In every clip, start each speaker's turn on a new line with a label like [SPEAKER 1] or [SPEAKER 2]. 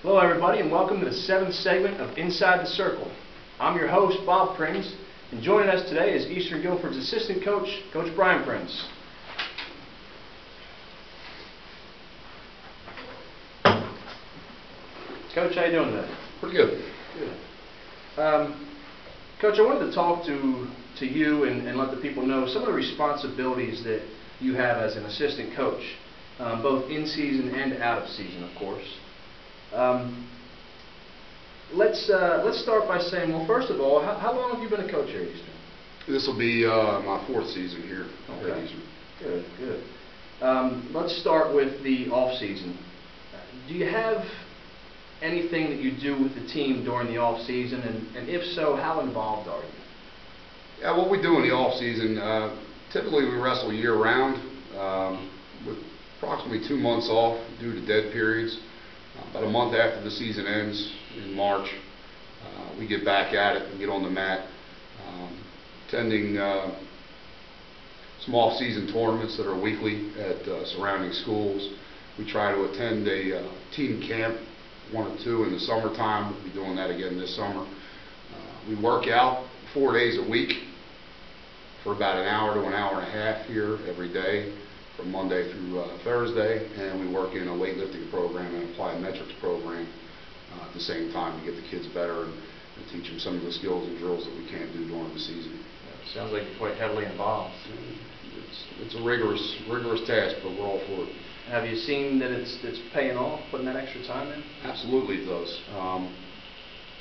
[SPEAKER 1] Hello everybody and welcome to the 7th segment of Inside the Circle. I'm your host, Bob Prins, and joining us today is Eastern Guilford's assistant coach, Coach Brian Prins. Coach, how you doing today?
[SPEAKER 2] Pretty good.
[SPEAKER 1] Good. Coach, I wanted to talk to you and let the people know some of the responsibilities that you have as an assistant coach, both in season and out of season, of course. Let's start by saying, well, first of all, how long have you been a coach here at Eastern?
[SPEAKER 2] This will be my 4th season here at Eastern.
[SPEAKER 1] Good, good. Let's start with the off season. Do you have anything that you do with the team during the off season, and if so, how involved are you?
[SPEAKER 2] Yeah, what we do in the off season, typically we wrestle year round with approximately 2 months off due to dead periods. About a month after the season ends in March, we get back at it and get on the mat, attending some off-season tournaments that are weekly at surrounding schools. We try to attend a team camp, 1 or 2 in the summertime. We'll be doing that again this summer. We work out 4 days a week for about an hour to an hour and a half here every day, from Monday through Thursday, and we work in a weightlifting program and applied metrics program at the same time to get the kids better and teach them some of the skills and drills that we can't do during the season.
[SPEAKER 1] Yeah, sounds like you're quite heavily involved.
[SPEAKER 2] It's a rigorous task, but we're all for it.
[SPEAKER 1] Have you seen that it's paying off, putting that extra time in?
[SPEAKER 2] Absolutely it does.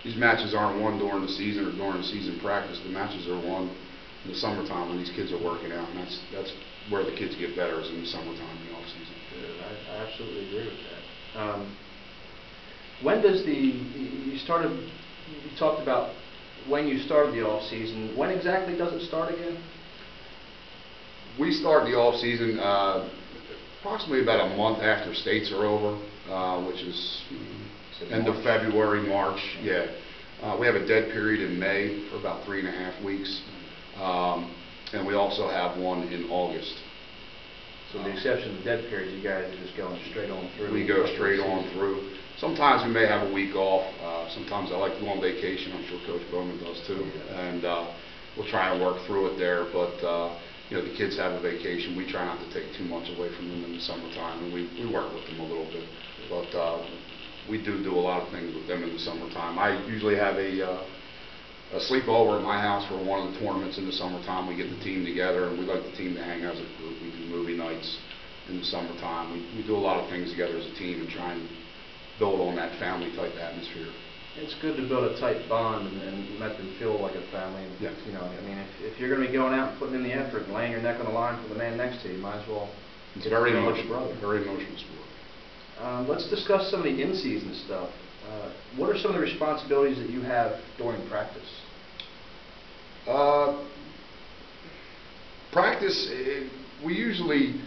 [SPEAKER 2] These matches aren't won during the season or during the season practice. The matches are won in the summertime when these kids are working out, and that's where the kids get better, is in the summertime, in the off season.
[SPEAKER 1] Good. I absolutely agree with that. When does you talked about when you started the off season. When exactly does it start again?
[SPEAKER 2] We start the off season approximately about a month after states are over, which is end of February, March. Yeah. We have a dead period in May for about 3.5 weeks. And we also have one in August.
[SPEAKER 1] So with the exception of the dead period, you guys are just going straight on through?
[SPEAKER 2] We go straight on through. Sometimes we may have a week off. Sometimes I like to go on vacation. I'm sure Coach Bowman does too. And we'll try and work through it there. But you know, the kids have a vacation. We try not to take too much away from them in the summertime, and we work with them a little bit. But we do a lot of things with them in the summertime. I usually have a sleepover at my house for one of the tournaments in the summertime. We get the team together, and we like the team to hang out as a group. We do movie nights in the summertime. We do a lot of things together as a team and try and build on that family-type atmosphere.
[SPEAKER 1] It's good to build a tight bond and let them feel like a family.
[SPEAKER 2] Yeah.
[SPEAKER 1] You know, I mean, if you're going to be going out and putting in the effort and laying your neck on the line for the man next to you, you might as well.
[SPEAKER 2] It's very emotional. Very emotional sport.
[SPEAKER 1] Let's discuss some of the in-season stuff. What are some of the responsibilities that you have during practice?
[SPEAKER 2] Practice, we usually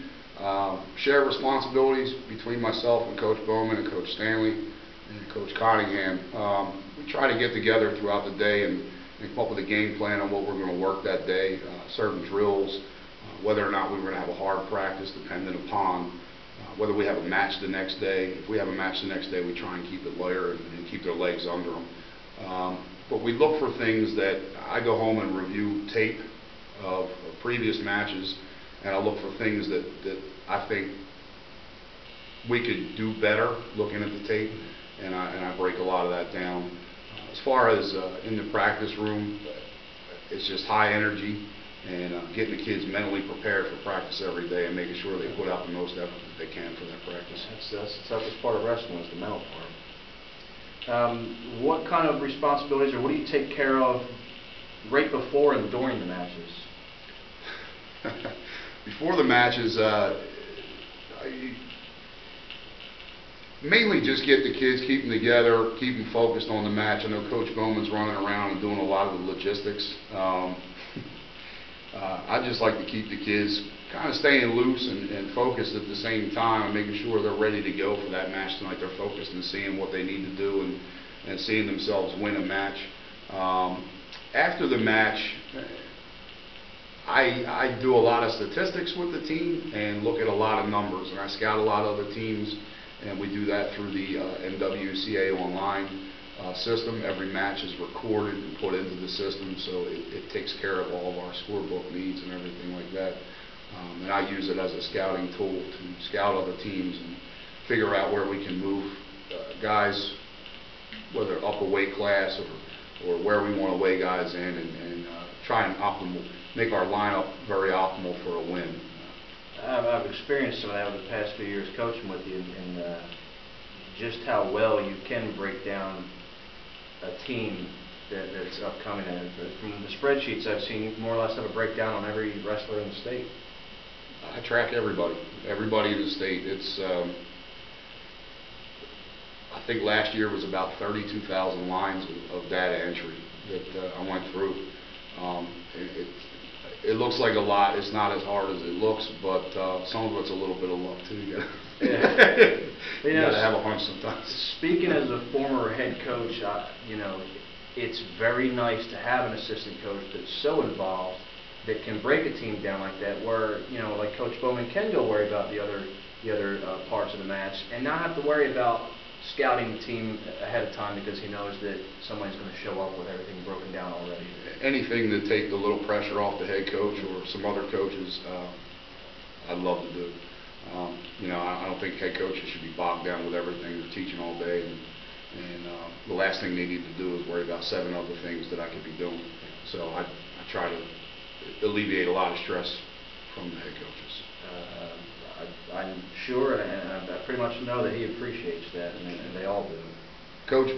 [SPEAKER 2] share responsibilities between myself and Coach Bowman and Coach Stanley and Coach Cottingham. We try to get together throughout the day and come up with a game plan on what we're going to work that day, certain drills, whether or not we're going to have a hard practice dependent upon whether we have a match the next day. If we have a match the next day, we try and keep it lighter and keep their legs under them. But we look for things that I go home and review tape of previous matches, and I look for things that I think we could do better looking at the tape, and I break a lot of that down. As far as in the practice room, it's just high energy and getting the kids mentally prepared for practice every day and making sure they put out the most effort that they can for that practice.
[SPEAKER 1] That's the toughest part of wrestling, is the mental part. What kind of responsibilities, or what do you take care of right before and during the matches?
[SPEAKER 2] Before the matches, mainly just get the kids, keep them together, keep them focused on the match. I know Coach Bowman's running around and doing a lot of the logistics. I just like to keep the kids kind of staying loose and focused at the same time, and making sure they're ready to go for that match tonight. They're focused and seeing what they need to do and seeing themselves win a match. After the match, I do a lot of statistics with the team and look at a lot of numbers, and I scout a lot of other teams and we do that through the NWCA online system. Every match is recorded and put into the system, so it takes care of all of our scorebook needs and everything like that. And I use it as a scouting tool to scout other teams and figure out where we can move guys, whether up a weight class or where we want to weigh guys in, and try and make our lineup very optimal for a win.
[SPEAKER 1] I've experienced some of that over the past few years coaching with you, and just how well you can break down a team that's upcoming. And from the spreadsheets I've seen, you more or less have a breakdown on every wrestler in the state.
[SPEAKER 2] I track everybody in the state. It's I think last year was about 32,000 lines of data entry that I went through. It looks like a lot. It's not as hard as it looks, but some of it's a little bit of luck too. You gotta have a hunch sometimes.
[SPEAKER 1] Speaking as a former head coach, it's very nice to have an assistant coach that's so involved that can break a team down like that, where like Coach Bowman can go worry about the other parts of the match and not have to worry about scouting the team ahead of time because he knows that somebody's going to show up with everything broken down already.
[SPEAKER 2] Anything to take the little pressure off the head coach or some other coaches, I'd love to do. I don't think head coaches should be bogged down with everything. They're teaching all day, and the last thing they need to do is worry about 7 other things that I could be doing. So I try to alleviate a lot of stress from the head coaches.
[SPEAKER 1] I'm sure, and I pretty much know that he appreciates that, and they all do.
[SPEAKER 2] Coach,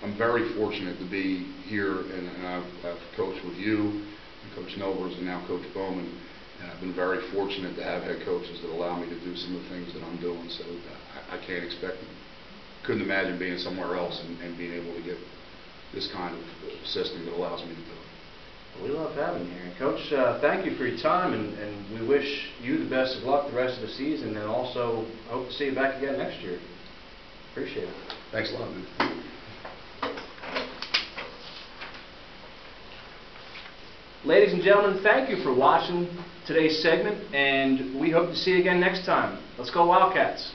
[SPEAKER 2] I'm very fortunate to be here, and I've coached with you, and Coach Novers, and now Coach Bowman, and I've been very fortunate to have head coaches that allow me to do some of the things that I'm doing. So I can't expect, couldn't imagine being somewhere else and being able to get this kind of system that allows me to do it.
[SPEAKER 1] We love having you here. And Coach, thank you for your time, and we wish you the best of luck the rest of the season, and also hope to see you back again next year. Appreciate it.
[SPEAKER 2] Thanks a lot, man.
[SPEAKER 1] Ladies and gentlemen, thank you for watching today's segment, and we hope to see you again next time. Let's go Wildcats.